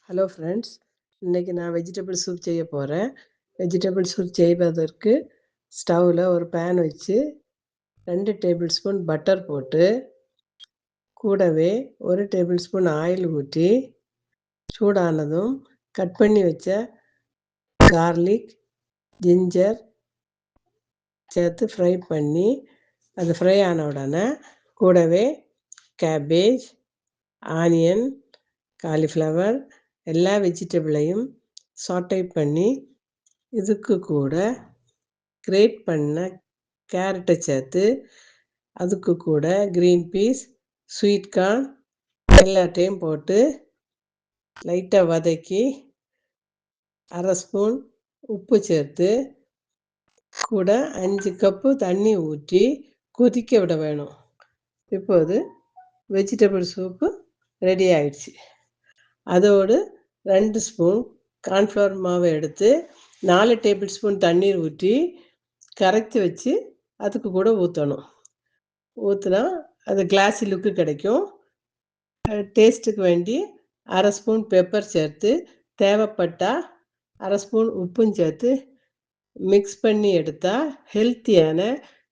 Hello friends, இன்றைக்கி நான் vegetable soup செய்ய போகிறேன். வெஜிடபிள் சூப் செய்வதற்கு ஸ்டவ்வில் ஒரு பேன் வச்சு 2 டேபிள் ஸ்பூன் பட்டர் போட்டு கூடவே 1 டேபிள் ஸ்பூன் ஆயில் ஊற்றி சூடானதும் கட் பண்ணி வச்ச கார்லிக், ஜிஞ்சர் சேர்த்து ஃப்ரை பண்ணி அது ஃப்ரை ஆன உடனே கூடவே கேபேஜ், ஆனியன், காலிஃப்ளவர் எல்லா வெஜிடபிளையும் சாட்டை பண்ணி இதுக்கு கூட கிரேட் பண்ண கேரட்டை சேர்த்து அதுக்கு கூட க்ரீன் பீஸ், ஸ்வீட் கார்ன் எல்லாத்தையும் போட்டு லைட்டாக வதக்கி 1/2 ஸ்பூன் உப்பு சேர்த்து கூட 5 கப்பு தண்ணி ஊற்றி கொதிக்க விட வேணும். இப்போது வெஜிடபிள் சூப்பு ரெடி ஆயிடுச்சு. அதோடு 2 ஸ்பூன் கார்ன்ஃப்ளவர் மாவை எடுத்து 4 டேபிள் ஸ்பூன் தண்ணீர் ஊற்றி கரைச்சி வச்சு அதுக்கு கூட ஊற்றணும். ஊற்றினா அது கிளாஸி லுக்கு கிடைக்கும். டேஸ்ட்டுக்கு வேண்டி 1/2 ஸ்பூன் பெப்பர் சேர்த்து தேவைப்பட்டால் 1/2 ஸ்பூன் உப்பும் சேர்த்து மிக்ஸ் பண்ணி எடுத்தால் ஹெல்த்தியான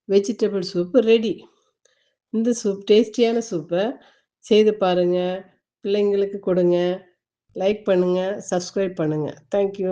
வெஜிடபிள் சூப்பு ரெடி. இந்த டேஸ்டியான சூப்பை செய்து பாருங்கள், பிள்ளைங்களுக்கு கொடுங்க. லைக் பண்ணுங்கள், சப்ஸ்கிரைப் பண்ணுங்கள். தேங்க்யூ.